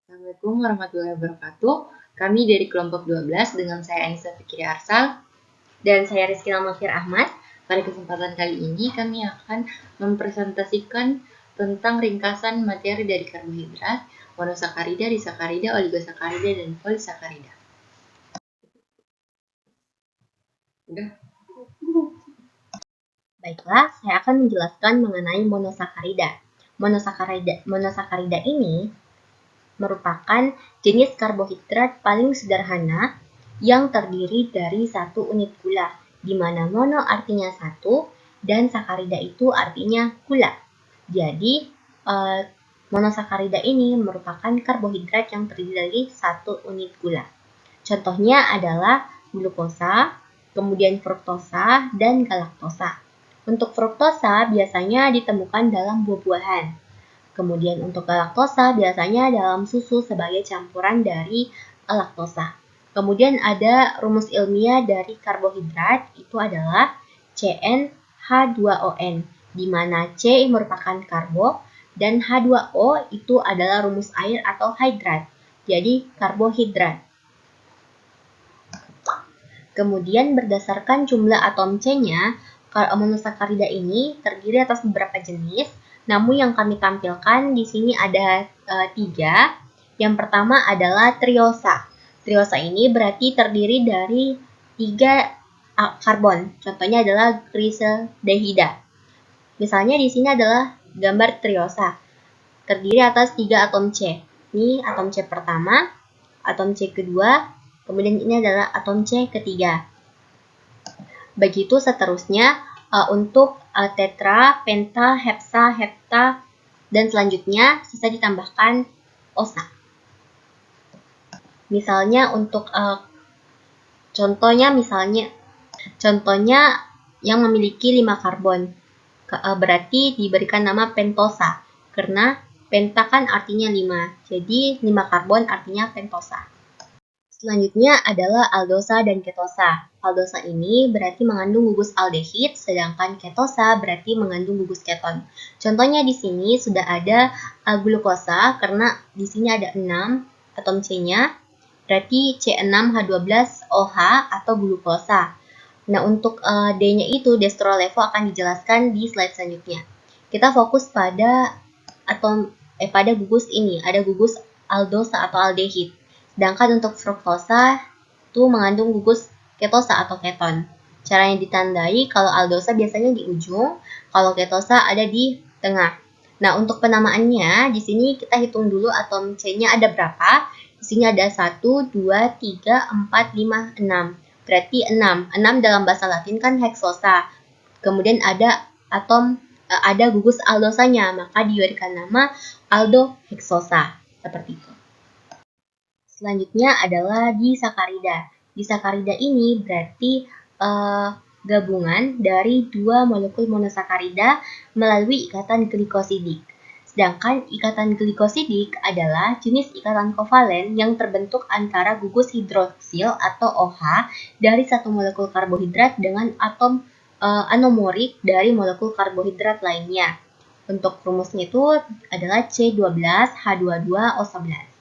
Assalamualaikum warahmatullahi wabarakatuh. Kami dari kelompok 12 dengan saya Anissa Fikri Arsal dan saya Rizky Almafir Ahmad. Pada kesempatan kali ini kami akan mempresentasikan tentang ringkasan materi dari karbohidrat, monosakarida, disakarida, oligosakarida, dan polisakarida. Udah. Baiklah, saya akan menjelaskan mengenai monosakarida. Monosakarida ini merupakan jenis karbohidrat paling sederhana yang terdiri dari satu unit gula, di mana mono artinya satu dan sakarida itu artinya gula. Jadi, monosakarida ini merupakan karbohidrat yang terdiri dari satu unit gula. Contohnya adalah glukosa, kemudian fruktosa, dan galaktosa. Untuk fruktosa biasanya ditemukan dalam buah-buahan. Kemudian untuk galaktosa biasanya dalam susu sebagai campuran dari laktosa. Kemudian ada rumus ilmiah dari karbohidrat, itu adalah CnH2ON, di mana C merupakan karbo dan H2O itu adalah rumus air atau hidrat, jadi karbohidrat. Kemudian berdasarkan jumlah atom C-nya, monosakarida ini terdiri atas beberapa jenis, namun yang kami tampilkan di sini ada 3. Yang pertama adalah triosa. Triosa ini berarti terdiri dari 3 karbon. Contohnya adalah glyceraldehida. Misalnya di sini adalah gambar triosa. Terdiri atas 3 atom C. Ini atom C pertama, atom C kedua, kemudian ini adalah atom C ketiga. Begitu seterusnya untuk tetra, penta, hepsa, hepta, dan selanjutnya sisa ditambahkan osa. Misalnya untuk contohnya yang memiliki 5 karbon, berarti diberikan nama pentosa, karena penta kan artinya 5, jadi 5 karbon artinya pentosa. Selanjutnya adalah aldosa dan ketosa. Aldosa ini berarti mengandung gugus aldehid, sedangkan ketosa berarti mengandung gugus keton. Contohnya di sini sudah ada glukosa, karena di sini ada 6 atom C-nya, berarti C6H12OH atau glukosa. Nah, untuk D-nya itu dextrolevo akan dijelaskan di slide selanjutnya. Kita fokus pada pada gugus ini, ada gugus aldosa atau aldehid. Sedangkan untuk fruktosa itu mengandung gugus ketosa atau keton. Caranya ditandai, kalau aldosa biasanya di ujung, kalau ketosa ada di tengah. Nah, untuk penamaannya di sini kita hitung dulu atom C-nya ada berapa. Di sini ada 1, 2, 3, 4, 5, 6. Berarti 6. 6 dalam bahasa Latin kan heksosa. Kemudian ada gugus aldosanya, maka diberikan nama aldoheksosa. Seperti itu. Selanjutnya adalah disakarida. Disakarida ini berarti gabungan dari 2 molekul monosakarida melalui ikatan glikosidik. Sedangkan ikatan glikosidik adalah jenis ikatan kovalen yang terbentuk antara gugus hidroksil atau OH dari satu molekul karbohidrat dengan atom anomorik dari molekul karbohidrat lainnya. Untuk rumusnya itu adalah C12H22O11.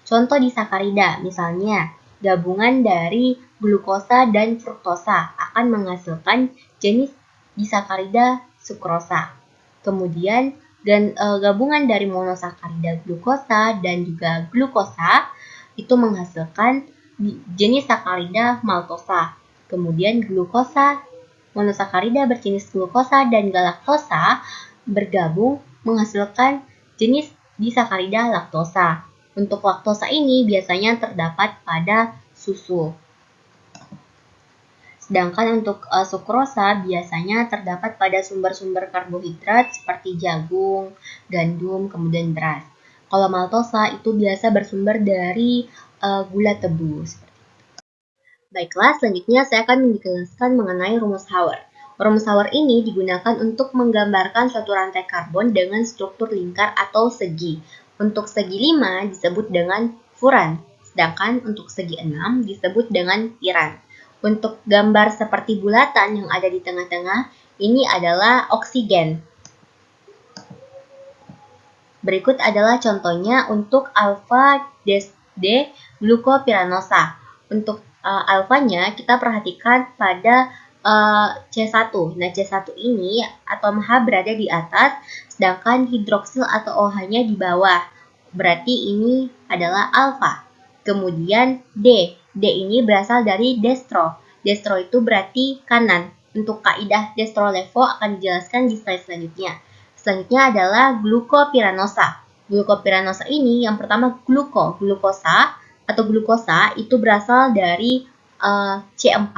Contoh disakarida, misalnya gabungan dari glukosa dan fruktosa akan menghasilkan jenis disakarida sukrosa. Kemudian gabungan dari monosakarida glukosa dan juga glukosa itu menghasilkan jenis sakarida maltosa. Kemudian glukosa monosakarida berjenis glukosa dan galaktosa bergabung menghasilkan jenis disakarida laktosa. Untuk laktosa ini biasanya terdapat pada susu. Sedangkan untuk sukrosa biasanya terdapat pada sumber-sumber karbohidrat seperti jagung, gandum, kemudian beras. Kalau maltosa itu biasa bersumber dari gula tebu. Baiklah, selanjutnya saya akan menjelaskan mengenai rumus Haber. Rumus Haber ini digunakan untuk menggambarkan suatu rantai karbon dengan struktur lingkar atau segi. Untuk segi 5 disebut dengan furan, sedangkan untuk segi 6 disebut dengan piran. Untuk gambar seperti bulatan yang ada di tengah-tengah, ini adalah oksigen. Berikut adalah contohnya untuk alfa D-glukopiranosa. Untuk alfanya kita perhatikan pada C1. Nah, C1 ini atom H berada di atas, sedangkan hidroksil atau OH-nya di bawah. Berarti ini adalah alfa. Kemudian D. D ini berasal dari destro. Destro itu berarti kanan. Untuk kaidah destro-levo akan dijelaskan di slide selanjutnya. Selanjutnya adalah glukopiranosa. Glukopiranosa ini yang pertama glukosa atau glukosa itu berasal dari C4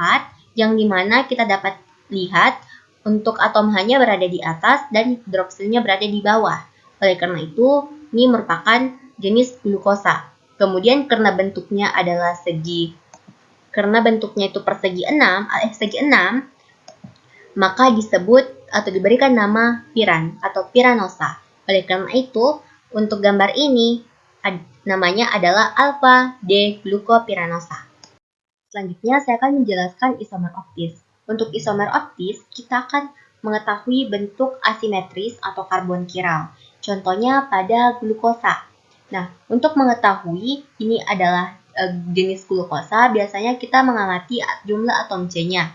yang dimana kita dapat lihat untuk atom H-nya berada di atas dan hidroksilnya berada di bawah. Oleh karena itu, ini merupakan jenis glukosa. Kemudian karena bentuknya adalah karena bentuknya itu persegi 6, segi 6, maka disebut atau diberikan nama piran atau piranosa. Oleh karena itu, untuk gambar ini namanya adalah alfa D-glukopiranosa. Selanjutnya saya akan menjelaskan isomer optis. Untuk isomer optis, kita akan mengetahui bentuk asimetris atau karbon kiral. Contohnya pada glukosa. Nah, untuk mengetahui ini adalah jenis glukosa, biasanya kita mengamati jumlah atom C-nya.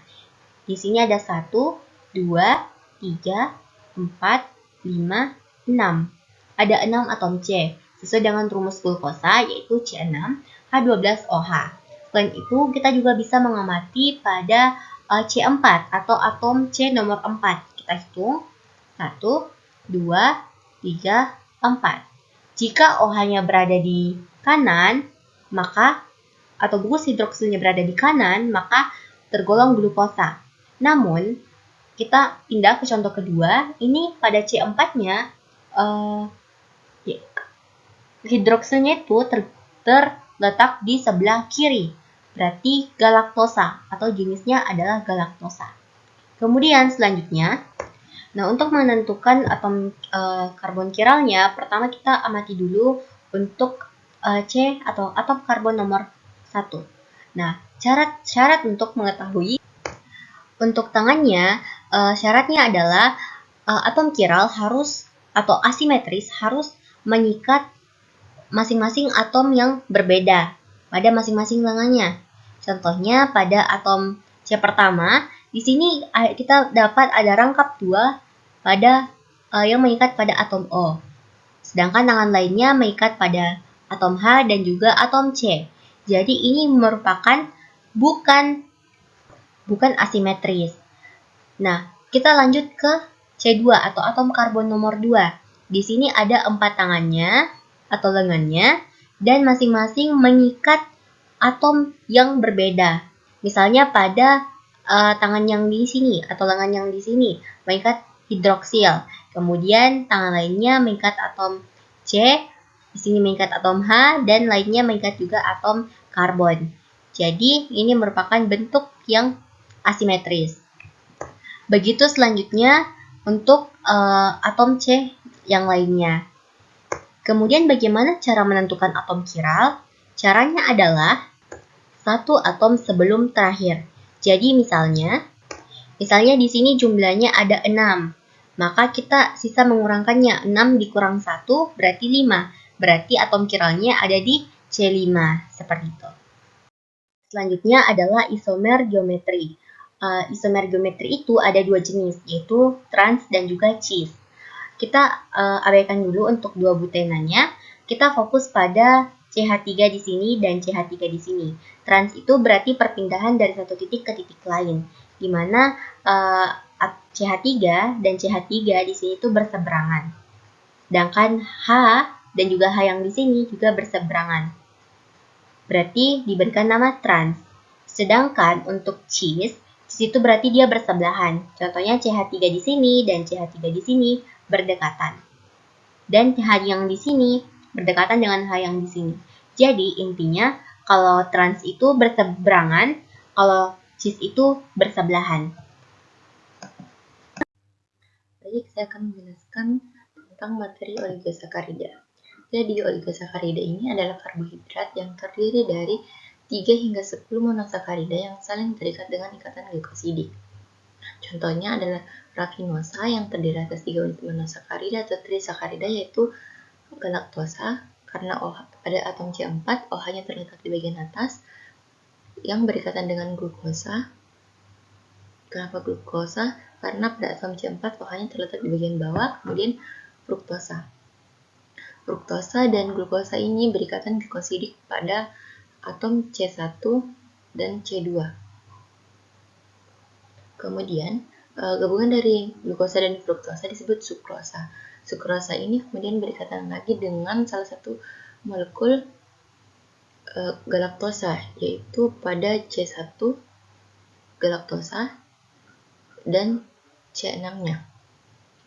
Di sini ada 1, 2, 3, 4, 5, 6. Ada 6 atom C. Sesuai dengan rumus glukosa, yaitu C6H12OH. Selain itu, kita juga bisa mengamati pada C4 atau atom C nomor 4. Kita hitung 1, 2, 3, 4. Jika OH-nya berada di kanan, atau gugus hidroksilnya berada di kanan, maka tergolong glukosa. Namun, kita pindah ke contoh kedua. Ini pada C4-nya, hidroksilnya itu terletak di sebelah kiri. Berarti galaktosa atau jenisnya adalah galaktosa. Kemudian selanjutnya, nah untuk menentukan atom karbon kiralnya, pertama kita amati dulu untuk C atau atom karbon nomor 1. Nah, syarat untuk mengetahui untuk tangannya, syaratnya adalah atom kiral harus atau asimetris harus mengikat masing-masing atom yang berbeda pada masing-masing lengannya. Contohnya pada atom C pertama, di sini kita dapat ada rangkap 2 pada yang mengikat pada atom O. Sedangkan tangan lainnya mengikat pada atom H dan juga atom C. Jadi ini merupakan bukan asimetris. Nah, kita lanjut ke C2 atau atom karbon nomor 2. Di sini ada 4 tangannya atau lengannya dan masing-masing mengikat atom yang berbeda. Misalnya pada tangan yang di sini atau lengan yang di sini mengikat hidroksil. Kemudian tangan lainnya mengikat atom C, di sini mengikat atom H dan lainnya mengikat juga atom karbon. Jadi ini merupakan bentuk yang asimetris. Begitu selanjutnya untuk atom C yang lainnya. Kemudian bagaimana cara menentukan atom kiral? Caranya adalah satu atom sebelum terakhir. Jadi misalnya di sini jumlahnya ada 6. Maka kita sisa mengurangkannya. 6 dikurang 1 berarti 5. Berarti atom kiralnya ada di C5. Seperti itu. Selanjutnya adalah isomer geometri. Isomer geometri itu ada 2 jenis, yaitu trans dan juga cis. Kita abaikan dulu untuk 2 butenanya. Kita fokus pada CH3 di sini dan CH3 di sini. Trans itu berarti perpindahan dari satu titik ke titik lain, di mana CH3 dan CH3 di sini itu berseberangan. Sedangkan H dan juga H yang di sini juga berseberangan. Berarti diberikan nama trans. Sedangkan untuk cis itu berarti dia bersebelahan. Contohnya CH3 di sini dan CH3 di sini berdekatan. Dan H yang di sini berdekatan dengan H yang di sini. Jadi intinya kalau trans itu berseberangan, kalau cis itu bersebelahan. Baik, saya akan menjelaskan tentang materi oligosakarida. Jadi oligosakarida ini adalah karbohidrat yang terdiri dari 3 hingga 10 monosakarida yang saling terikat dengan ikatan glikosidik. Contohnya adalah rafinosa yang terdiri atas 3 unit monosakarida atau trisakarida, yaitu galaktosa karena pada atom C4 OH-nya terletak di bagian atas yang berikatan dengan glukosa. Kenapa glukosa? Karena pada atom C4 OH-nya terletak di bagian bawah, kemudian fruktosa. Fruktosa dan glukosa ini berikatan glikosidik pada atom C1 dan C2. Kemudian, gabungan dari glukosa dan fruktosa disebut sukrosa. Sukrosa ini kemudian berikatan lagi dengan salah satu molekul galaktosa, yaitu pada C1 galaktosa dan C6-nya.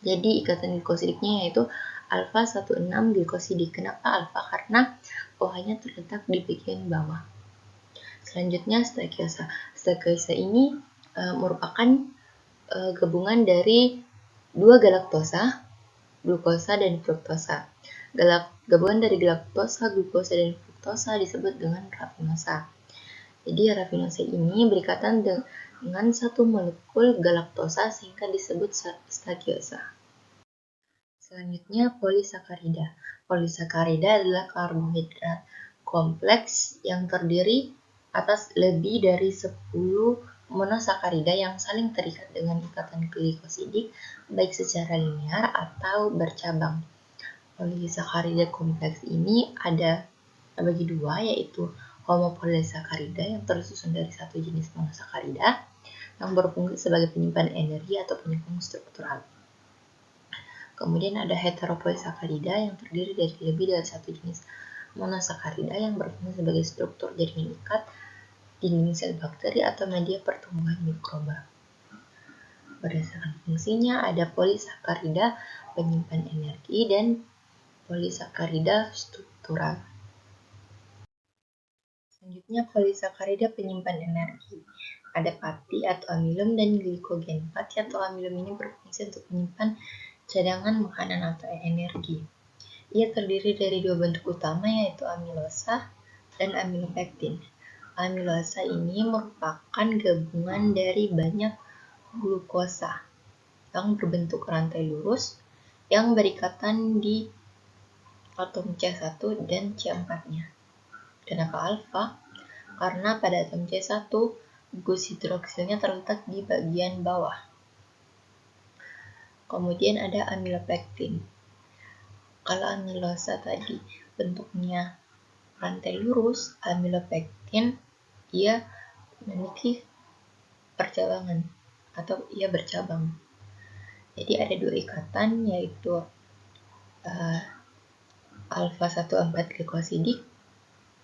Jadi ikatan glikosidiknya yaitu alfa 16 glikosidik. Kenapa alfa? Karena OH-nya terletak di bagian bawah. Selanjutnya stakiosa. Stakiosa ini merupakan gabungan dari dua galaktosa, glukosa dan fruktosa. Gabungan dari galaktosa, glukosa dan fruktosa disebut dengan rafinosa. Jadi rafinosa ini berikatan dengan satu molekul galaktosa sehingga disebut stakiosa. Selanjutnya polisakarida. Polisakarida adalah karbohidrat kompleks yang terdiri atas lebih dari 10 monosakarida yang saling terikat dengan ikatan glikosidik baik secara linear atau bercabang. Polisakarida kompleks ini ada bagi dua, yaitu homopolisakarida yang tersusun dari satu jenis monosakarida yang berfungsi sebagai penyimpan energi atau penyambung struktural. Kemudian ada heteropolisakarida yang terdiri dari lebih dari satu jenis monosakarida yang berfungsi sebagai struktur jaringan ikat dinding sel bakteri atau media pertumbuhan mikroba. Berdasarkan fungsinya ada polisakarida penyimpan energi dan polisakarida struktural. Selanjutnya polisakarida penyimpan energi. Ada pati atau amilum dan glikogen. Pati atau amilum ini berfungsi untuk menyimpan cadangan makanan atau energi. Ia terdiri dari dua bentuk utama, yaitu amilosa dan amilopektin. Amilosa ini merupakan gabungan dari banyak glukosa yang berbentuk rantai lurus yang berikatan di atom C1 dan C4-nya. Kenapa alfa? Karena pada atom C1 gus hidroksilnya terletak di bagian bawah. Kemudian ada amilopektin. Kalau amilosa tadi bentuknya rantai lurus, amilopektin ia memiliki percabangan atau ia bercabang. Jadi ada dua ikatan, yaitu alfa 14 glikosidik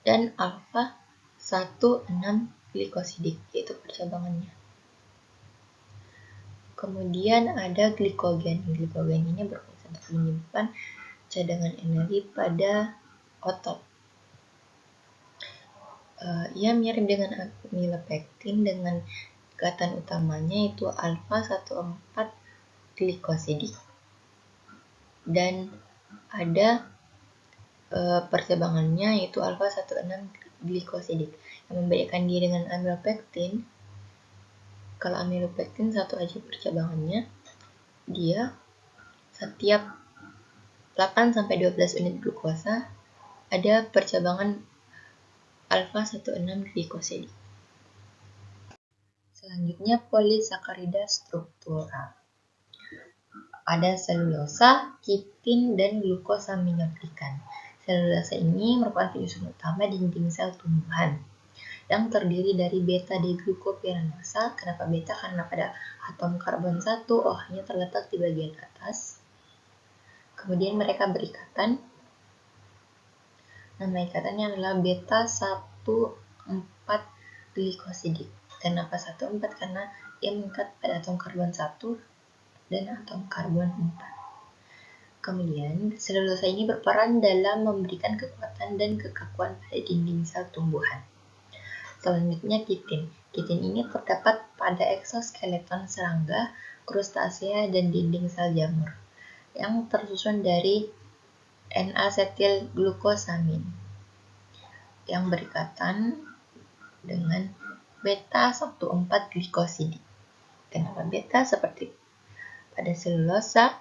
dan alfa 16 glikosidik, yaitu percabangannya. Kemudian ada glikogen. Glikogen ini berfungsi untuk menyimpan cadangan energi pada otot. Ia mirip dengan amilopektin dengan ikatan utamanya yaitu alfa 14 glikosidik dan ada percabangannya yaitu alfa 16 glikosidik. Yang membedakan dia dengan amilopektin, kalau amilopektin satu aja percabangannya, dia setiap 8-12 unit glukosa ada percabangan alfa 16 glikosidik. Selanjutnya polisakarida struktural. Ada selulosa, kitin, dan glukosaminoglikan. Selulosa ini merupakan penyusun utama dinding sel tumbuhan yang terdiri dari beta-deglukopiranosa. Kenapa beta? Karena pada atom karbon 1 OH-nya terletak di bagian atas. Kemudian mereka berikatan. Nama ikatannya adalah beta 14 glikosidik. Kenapa 14? Karena ia mengikat pada atom karbon 1 dan atom karbon 4. Kemudian, selulosa ini berperan dalam memberikan kekuatan dan kekakuan pada dinding sel tumbuhan. Selanjutnya kitin. Kitin ini terdapat pada eksoskeleton serangga, krustasea, dan dinding sel jamur yang tersusun dari N-asetilglukosamin yang berikatan dengan beta 14 glikosidik. Kenapa beta? Seperti pada selulosa,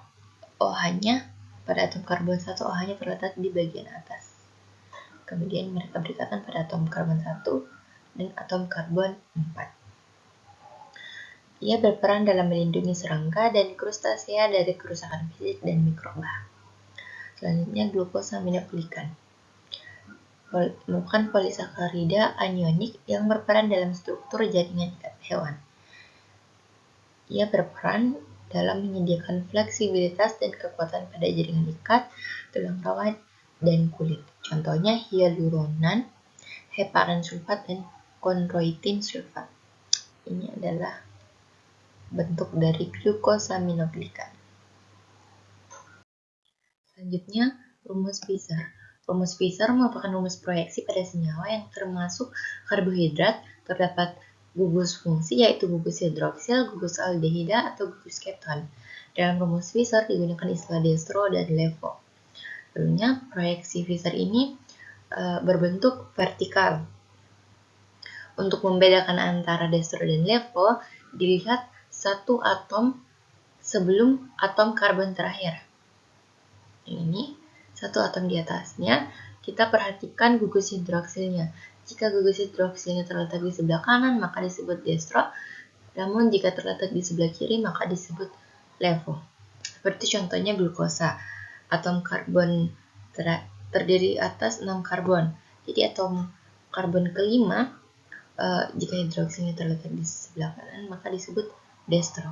OH-nya pada atom karbon 1 OH-nya terletak di bagian atas. Kemudian mereka berikatan pada atom karbon 1 dan atom karbon 4. Ia berperan dalam melindungi serangga dan krustasea dari kerusakan fisik dan mikroba. Selanjutnya glukosaminoglikan merupakan polisakarida anionik yang berperan dalam struktur jaringan ikat hewan. Ia berperan dalam menyediakan fleksibilitas dan kekuatan pada jaringan ikat, tulang rawan, dan kulit. Contohnya hyaluronan, heparan sulfat, dan kondroitin sulfat. Ini adalah bentuk dari glukosaminoglikan. Selanjutnya, rumus Fischer. Rumus Fischer merupakan rumus proyeksi pada senyawa yang termasuk karbohidrat. Terdapat gugus fungsi yaitu gugus hidroksil, gugus aldehida, atau gugus keton. Dalam rumus Fischer digunakan istilah destro dan levo. Dulunya proyeksi Fischer ini berbentuk vertikal. Untuk membedakan antara destro dan levo, dilihat satu atom sebelum atom karbon terakhir. Ini satu atom di atasnya, kita perhatikan gugus hidroksilnya. Jika gugus hidroksilnya terletak di sebelah kanan, maka disebut destro. Namun jika terletak di sebelah kiri, maka disebut levo. Seperti contohnya glukosa. Atom karbon terdiri atas 6 karbon. Jadi atom karbon kelima, jika hidroksilnya terletak di sebelah kanan, maka disebut destro.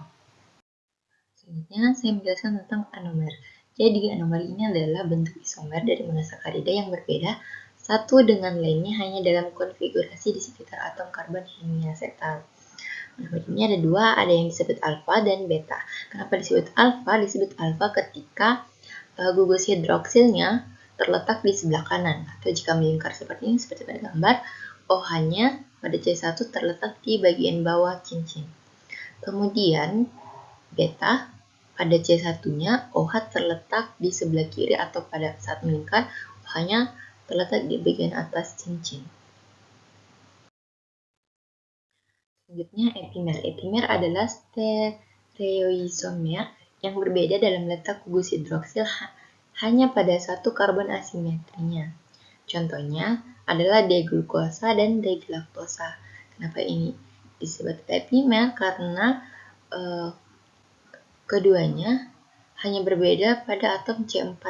Selanjutnya, saya menjelaskan tentang anomer. Jadi, anomer ini adalah bentuk isomer dari monosakarida yang berbeda satu dengan lainnya hanya dalam konfigurasi di sekitar atom karbon hemiasetal. Anomer ini ada dua, ada yang disebut alfa dan beta. Kenapa disebut alfa? Disebut alfa ketika gugus hidroksilnya terletak di sebelah kanan, atau jika melingkar seperti ini, seperti pada gambar, OH-nya pada C1 terletak di bagian bawah cincin. Kemudian beta pada C1-nya OH terletak di sebelah kiri atau pada saat melingkar OH-nya terletak di bagian atas cincin. Selanjutnya epimer. Epimer adalah stereoisomer yang berbeda dalam letak gugus hidroksil hanya pada satu karbon asimetrinya. Contohnya adalah D-glukosa dan D-galaktosa. Kenapa ini disebut epimer? Karena keduanya hanya berbeda pada atom C4,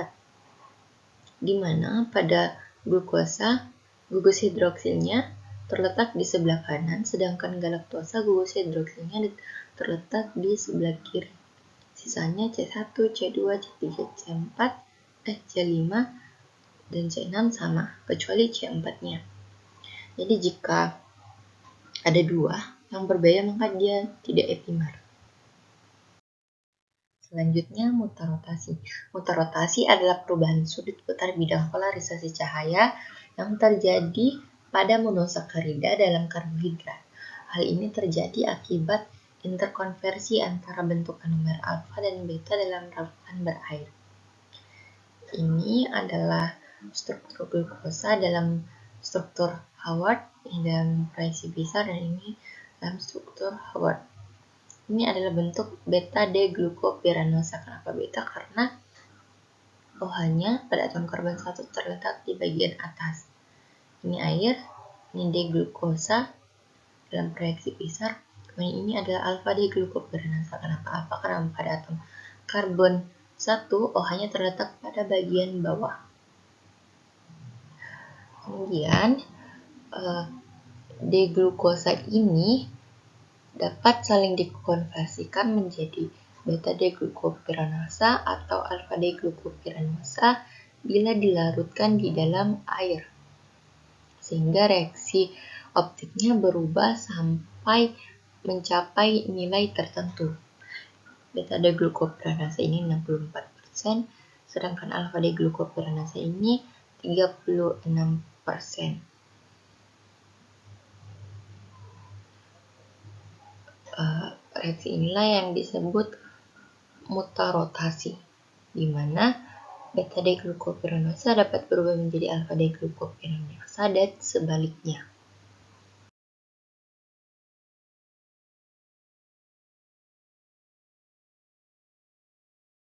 di mana pada glukosa gugus hidroksilnya terletak di sebelah kanan, sedangkan galaktosa gugus hidroksilnya terletak di sebelah kiri. Sisanya C1, C2, C3, C4, C5, dan C6 sama, kecuali C4-nya. Jadi jika ada dua yang berbeda, maka dia tidak epimer. Selanjutnya, mutarotasi. Mutarotasi adalah perubahan sudut putar bidang polarisasi cahaya yang terjadi pada monosakarida dalam karbohidrat. Hal ini terjadi akibat interkonversi antara bentuk anomer alfa dan beta dalam larutan berair. Ini adalah struktur glukosa dalam struktur Hayward, dalam proyeksi Fischer, dan ini dalam struktur Hayward. Ini adalah bentuk beta-D-glukopiranosa. Kenapa beta? Karena OH-nya pada atom karbon 1 terletak di bagian atas. Ini air, ini D-glukosa dalam proyeksi Fischer. Kemudian ini adalah alfa-D-glukopiranosa. Kenapa alfa? Karena pada atom karbon 1 OH-nya terletak pada bagian bawah. Kemudian D-glukosa ini dapat saling dikonversikan menjadi beta-D-glukopiranosa atau alfa-D-glukopiranosa bila dilarutkan di dalam air, sehingga reaksi optiknya berubah sampai mencapai nilai tertentu. Beta-D-glukopiranosa ini 64%, sedangkan alfa-D-glukopiranosa ini 36%. Reaksi inilah yang disebut mutarotasi, di mana beta-D-glukopiranosa dapat berubah menjadi alfa-D-glukopiranosa dan sebaliknya.